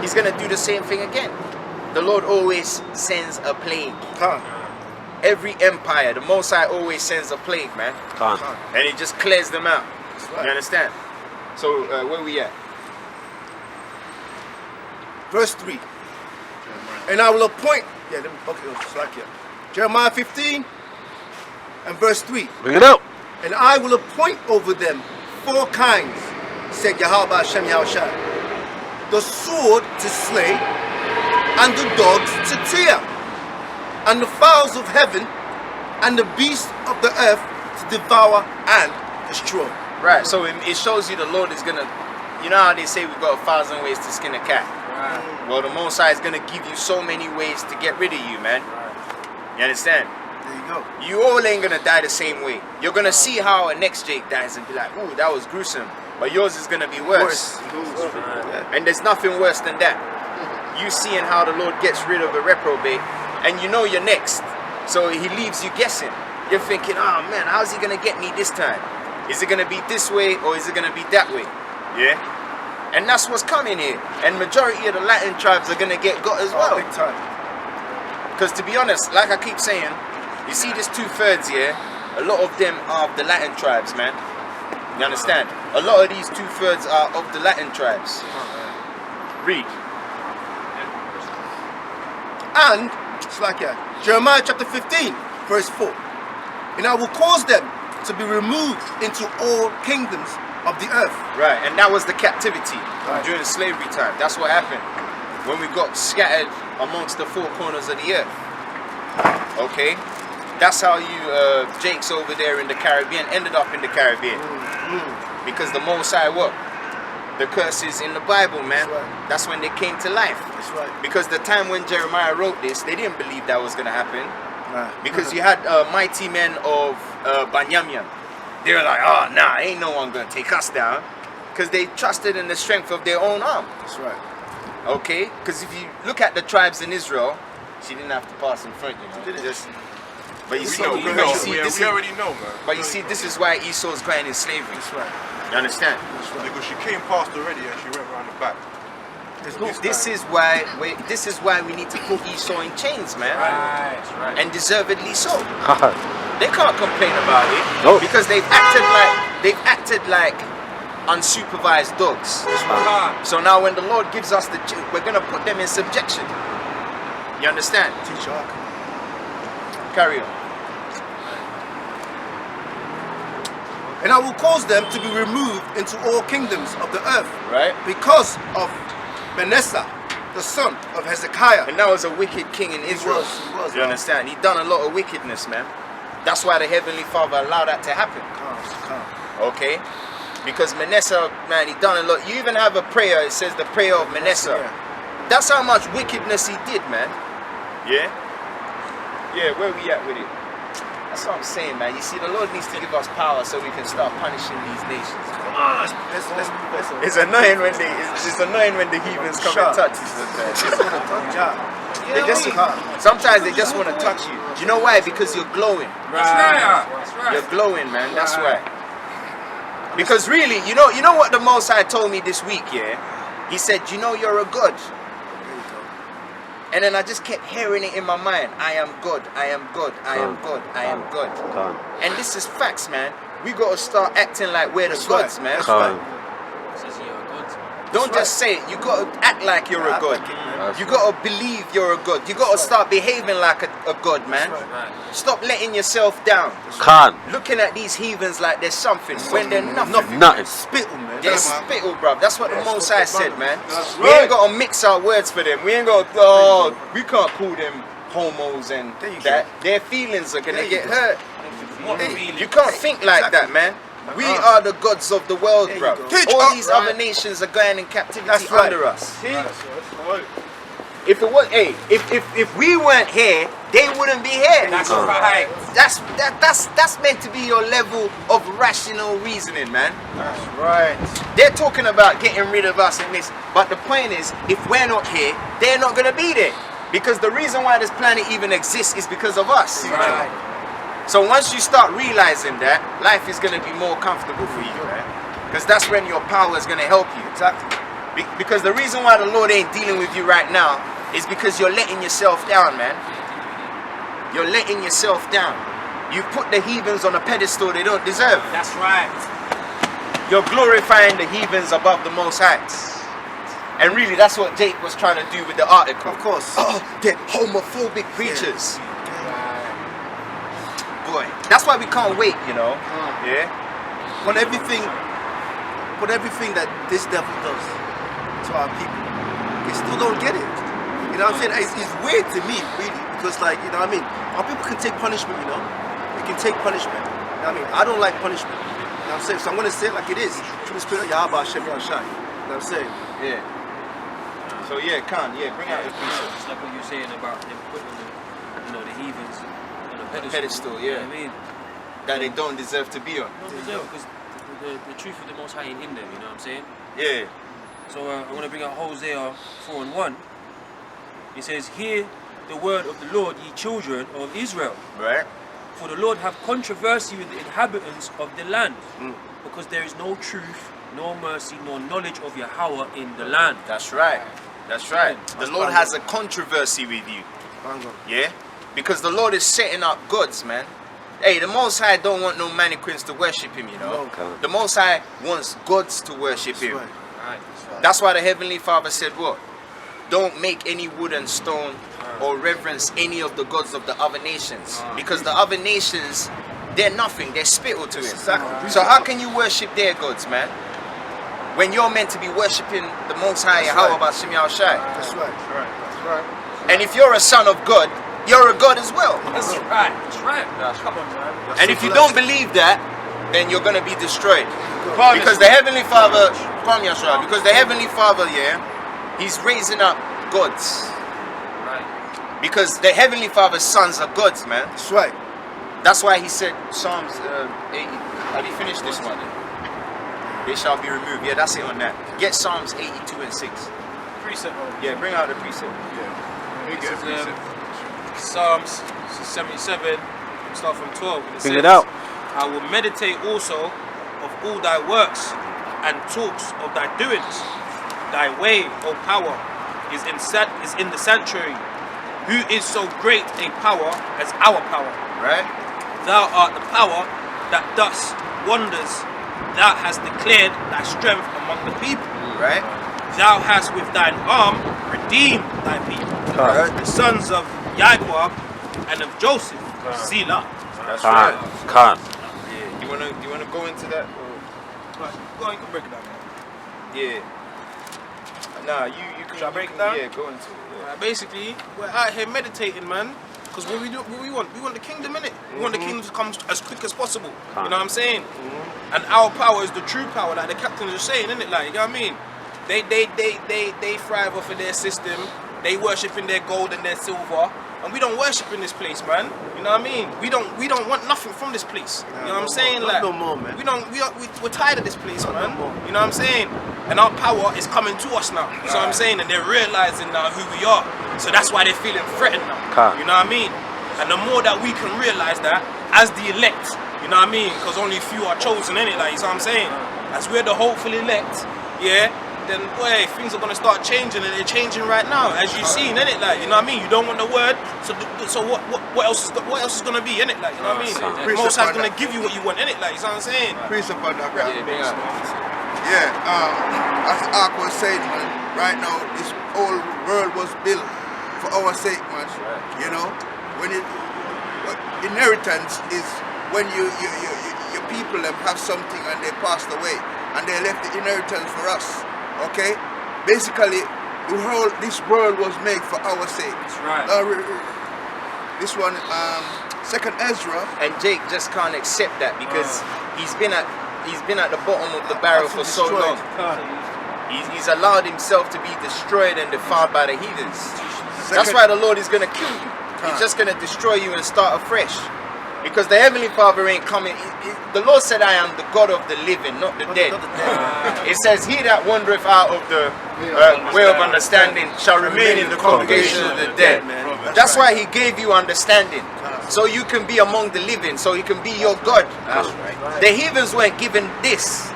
He's going to do the same thing again. The Lord always sends a plague. Every empire, the Most High always sends a plague, man. And it just clears them out. You understand? So, where we at? Verse 3. And I will appoint, Jeremiah 15 and verse 3. Bring it out. And I will appoint over them 4 kinds, said Yahawah Hashem Yahawashi. The sword to slay, and the dogs to tear, and the fowls of heaven, and the beasts of the earth to devour and destroy. Right, so it shows you the Lord is going to, you know how they say we've got 1,000 ways to skin a cat? Right. Well, the Most High is going to give you so many ways to get rid of you, man. Right. You understand? There you go. You all ain't going to die the same way. You're going to see how a next Jake dies and be like, ooh, that was gruesome. But yours is going to be worse. Right. And there's nothing worse than that. You seeing how the Lord gets rid of a reprobate, and you know you're next. So he leaves you guessing. You're thinking, oh man, how's he going to get me this time? Is it going to be this way or is it going to be that way? Yeah? And that's what's coming here. And majority of the Latin tribes are going to get got as well. Big time. Because to be honest, like I keep saying, you see this 2/3 here, a lot of them are of the Latin tribes, man. You understand? A lot of these 2/3 are of the Latin tribes. Read. And, it's like Jeremiah chapter 15, verse 4. And I will cause them to be removed into all kingdoms of the earth. Right, and that was the captivity during the slavery time. That's what happened when we got scattered amongst the 4 corners of the earth. Okay? That's how you, Jakes over there in the Caribbean, ended up in the Caribbean. Because the Most High what? The curses in the Bible, man. That's when they came to life. That's right. Because the time when Jeremiah wrote this, they didn't believe that was going to happen. Because you had mighty men of Banyamyan. They were like, oh, nah, ain't no one going to take us down. Because they trusted in the strength of their own arm. That's right. Okay? Because if you look at the tribes in Israel, she didn't have to pass in front, you know. But you see, we already know, man. But you see, this is why Esau's going in slavery. That's right. You understand? That's right. Because she came past already and she went around the back. This is why we need to put Esau in chains, man. Right. And deservedly so. They can't complain about it. No. Because they've acted like unsupervised dogs. So now when the Lord gives us the we're gonna put them in subjection. You understand? Teach Carry on. And I will cause them to be removed into all kingdoms of the earth. Right. Because of Manasseh, the son of Hezekiah. And that was a wicked king in Israel. He was, you understand? He done a lot of wickedness, man. That's why the Heavenly Father allowed that to happen. Okay? Because Manasseh, man, he done a lot. You even have a prayer, it says the prayer of Manasseh. That's how much wickedness he did, man. Yeah? Yeah, where we at with it? That's what I'm saying, man. You see, the Lord needs to give us power so we can start punishing these nations. It's annoying when the heathens come and touch you. Sometimes they just want to touch you. Do you know why? Because you're glowing. You're glowing, man. That's why. Because really, you know what the Most High told me this week, yeah? He said, you know you're a God. And then I just kept hearing it in my mind. I am God, I am God, I am God, I am God. And this is facts, man. We got to start acting like we're the gods, man. Don't just say it. You got to act like you're a god. You got to believe you're a god. You got to start behaving like a god, man. Stop letting yourself down. Looking at these heathens like there's something when they're nothing. Spittle, man. They're spittle, bruv. That's what the Most High said, man. We ain't got to mix our words for them. We ain't got to, we can't call them homos and that. Their feelings are going to get hurt. You can't think like that, man. We are the gods of the world, bro. All these other nations are going in captivity under us. If it was, if we weren't here, they wouldn't be here. That's right. That's meant to be your level of rational reasoning, man. That's right. They're talking about getting rid of us and this, but the point is, if we're not here, they're not gonna be there. Because the reason why this planet even exists is because of us. Right. So once you start realizing that, life is going to be more comfortable for you, man. Because that's when your power is going to help you. Exactly. Because the reason why the Lord ain't dealing with you right now is because you're letting yourself down, man. You're letting yourself down. You've put the heathens on a pedestal they don't deserve. That's right. You're glorifying the heathens above the Most High. And really, that's what Jake was trying to do with the article. Of course. Oh, they're homophobic preachers. Boy, that's why we can't wait, you know. Yeah. But everything that this devil does to our people, they still don't get it. You know what I'm saying? It's weird to me, really, because, like, you know what I mean? Our people can take punishment, you know? They can take punishment. You know what I mean? I don't like punishment. You know what I'm saying? So I'm going to say it like it is. Through the spirit of YAHAWASHI. You know what I'm saying? Yeah. So yeah, bring out the precept. It's like what you're saying about them putting the heathens on a pedestal. Yeah. You know what I mean? That they don't deserve to be on. Don't deserve, because the truth of the Most High ain't in them, you know what I'm saying? Yeah. So I want to bring out Hosea 4:1. It says, "Hear the word of the Lord, ye children of Israel. Right. For the Lord hath controversy with the inhabitants of the land, because there is no truth, nor mercy, nor knowledge of Yahawah in the land." That's right. That's right. The Lord has a controversy with you. Yeah? Because the Lord is setting up gods, man. Hey, the Most High don't want no mannequins to worship him, you know. No. The Most High wants gods to worship him. Right. That's why the Heavenly Father said what? Don't make any wood and stone or reverence any of the gods of the other nations. Because the other nations, they're nothing. They're spittle to him. Exactly. So how can you worship their gods, man? When you're meant to be worshipping the Most High, Yahawah Bashim Yahushai. That's right. That's right. And if you're a son of God, you're a God as well. That's right. That's right. Come on, man. And if you don't believe that, then you're going to be destroyed. Because the Heavenly Father, because the Heavenly Father, yeah, He's raising up gods. Right. Because the Heavenly Father's sons are gods, man. That's right. That's why He said, Psalms 80. Have you finished this one? They shall be removed. Yeah, that's it on that. Get Psalms 82 and 6. Precept. Yeah, bring out the precept. Make it a precept. Psalms 77, start from 12. And Bring it out. "I will meditate also of all thy works and talks of thy doings. Thy way, O power, is in the sanctuary. Who is so great a power as our power? Right? Thou art the power that does wonders. Thou hast declared thy strength among the people. Right? Thou hast with thine arm redeemed thy people, the sons of YAHAWAH and of Joseph, Selah." That's right. Khan. Yeah. You wanna go into that? Right, go on, you can break it down, man. Yeah. Nah, you can. Shall I break you it can- down? Yeah, go into it. Right, basically, we're out here meditating, man. Because what we want the kingdom, innit? We want the kingdom to come as quick as possible. You know what I'm saying? And our power is the true power, like the captains are saying, innit? Like, you know what I mean? They thrive off of their system. They worship in their gold and their silver. And we don't worship in this place, man. You know what I mean? We don't want nothing from this place. You know what I'm saying? Not Like, no more, man. we're tired of this place, man. no more. You know what I'm saying? And our power is coming to us now. You know what I'm saying? And they're realizing now who we are. So that's why they're feeling threatened now. Car. You know what I mean? And the more that we can realize that as the elect, you know what I mean? Because only few are chosen, innit? Like, you know what I'm saying? As we're the hopeful elect, yeah, then boy, things are gonna start changing, and they're changing right now, as you've seen, innit? Like, you know what I mean? You don't want the word, so what else is gonna be, innit? Like, you know what I mean? The Most High's gonna give you what you want, innit? Like, you know what I'm saying? Precept on that, guy. Yeah, As Ark was saying, man, right now this whole world was built for our sake, man. You know, when inheritance is when your people them have something and they passed away and they left the inheritance for us. Okay, basically, this world was made for our sake. That's right. This one, Second Ezra. And Jake just can't accept that because he's been at the bottom of the barrel for so long. He's allowed himself to be destroyed and defiled by the heathens. That's why the Lord is going to kill you. He's just going to destroy you and start afresh. Because the Heavenly Father ain't coming. The Lord said, I am the God of the living, not the dead. It says, he that wandereth out of the way of understanding shall remain in the congregation of the dead. That's why he gave you understanding. So you can be among the living. So he can be your God. The heathens weren't given this.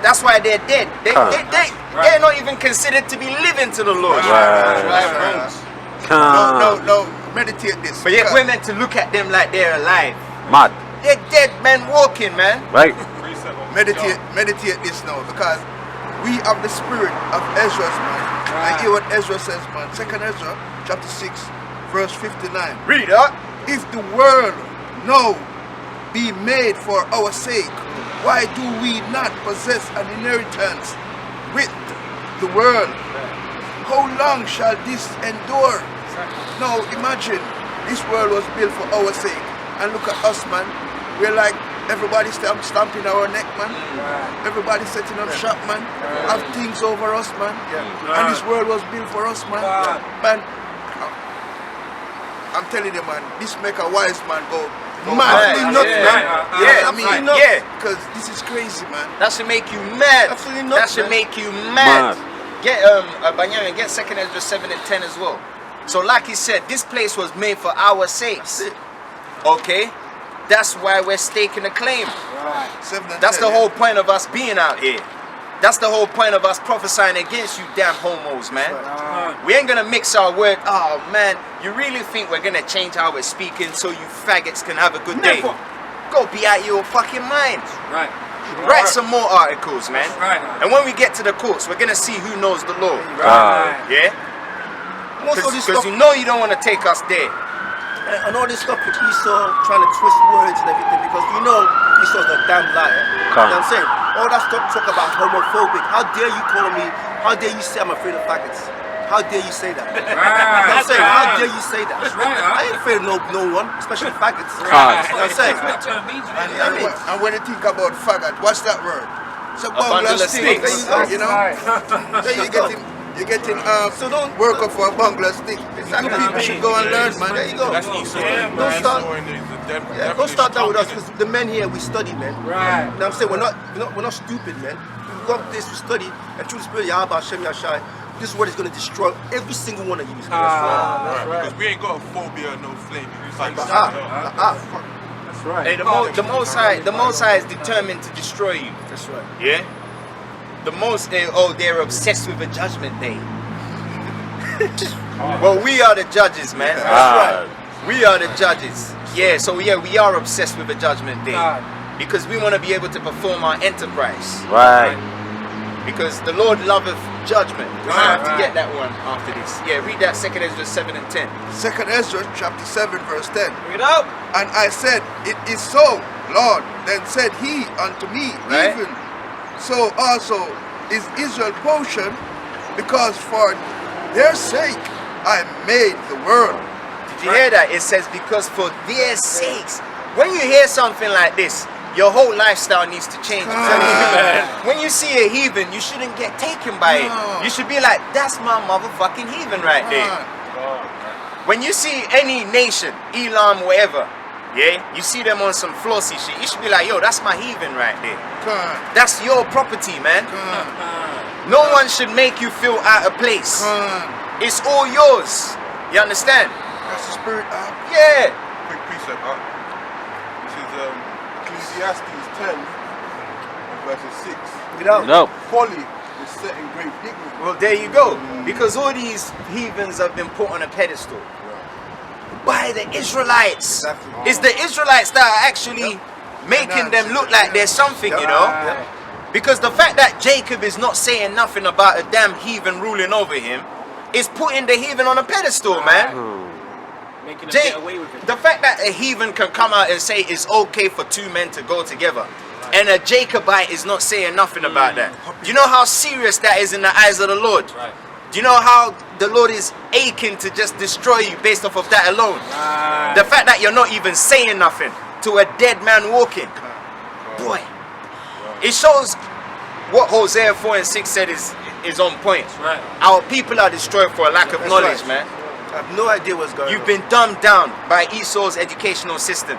That's why they're dead. They're not even considered to be living to the Lord. No, meditate this. But yet we're meant to look at them like they're alive. Mad. They're dead men walking, man. Right. Meditate this now, because we have the spirit of Ezra's man. I hear what Ezra says, man. 2nd Ezra chapter 6 verse 59. Read up. If the world now be made for our sake, why do we not possess an inheritance with the world? How long shall this endure? Now imagine, this world was built for our sake, and look at us, man. We're like, everybody stamping our neck, man. Everybody setting up shop, man. Have things over us, man. And this world was built for us, man. Man, I'm telling you, man, this make a wise man go mad. Because this is crazy, man. That should make you mad. Absolutely not, That should man. make you mad. Get Banyamin, get 2nd Ezra 7 and 10 as well. So like he said, this place was made for our sakes. Okay? That's why we're staking a claim. That's the whole point of us being out here. That's the whole point of us prophesying against you damn homos, man. We ain't gonna mix our word. Oh man, you really think we're gonna change how we're speaking so you faggots can have a good day? Go be out your fucking minds. Write some more articles, man. And when we get to the courts, we're gonna see who knows the law. Yeah? Because you know you don't want to take us there. And all this stuff with Esau trying to twist words and everything, because you know Esau's a damn liar. You know what I'm saying? All that stuff talk about homophobic. How dare you call me, how dare you say I'm afraid of faggots? How dare you say that? I'm saying, how dare you say that? I ain't afraid of no one, especially faggots. You know what I'm saying? And when you think about faggot, what's that word? It's a bundle of sticks. You know? You're getting So don't worker for a bungalow stick. You people should go and learn, man. There you go. That's Esau. Don't start that with us, because the men here, we study, man. You know what I'm saying? We're not stupid, man. We got this, we study, and through the spirit of Yahawah, Hashem, Yahshai, this is what is going to destroy every single one of you. Because we ain't got a phobia, no flame. That's right. Hey, the Most High is determined to destroy you. That's right. Yeah? They're obsessed with a judgment day. Well, we are the judges, man. That's right. We are the judges. Yeah, so yeah, we are obsessed with a judgment day. Because we want to be able to perform our enterprise. Right. Because the Lord loveth judgment. We have to get that one after this. Yeah, read that 2nd Ezra 7 and 10. 2nd Ezra chapter 7 verse 10. Read it out. And I said, it is so, Lord. Then said he unto me, even so also is Israel portion, because for their sake I made the world. Did you hear that? It says because for their sakes. When you hear something like this, your whole lifestyle needs to change. When you see a heathen, you shouldn't get taken by it. You should be like, that's my motherfucking heathen right there. When you see any nation, Elam, wherever, yeah, you see them on some flossy shit, you should be like, yo, that's my heathen right there. That's your property, man. No one should make you feel out of place. It's all yours. You understand? That's the spirit of. Yeah. Quick precept, This is Ecclesiastes 10, verses 6. No. Folly is set in great dignity. Well, there you go. Because all these heathens have been put on a pedestal by the Israelites. It's the Israelites that are actually making them look like there's something, you know. Because the fact that Jacob is not saying nothing about a damn heathen ruling over him is putting the heathen on a pedestal, man. Making them get away with it. The fact that a heathen can come out and say it's okay for two men to go together, and a Jacobite is not saying nothing about that. Do you know how serious that is in the eyes of the Lord? Do you know how the Lord is aching to just destroy you based off of that alone? The fact that you're not even saying nothing to a dead man walking. Boy, it shows what Hosea 4 and 6 said is on point. Our people are destroyed for a lack of knowledge, man. I have no idea what's going on. You've been dumbed down by Esau's educational system.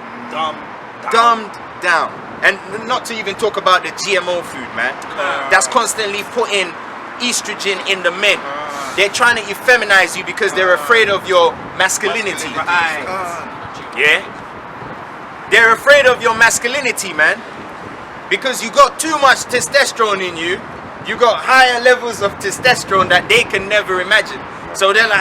Dumbed down. And not to even talk about the GMO food, man. That's constantly putting estrogen in the men. They're trying to effeminize you because they're afraid of your masculinity. Yeah? They're afraid of your masculinity, man. Because you got too much testosterone in you. You got higher levels of testosterone that they can never imagine. So they're like,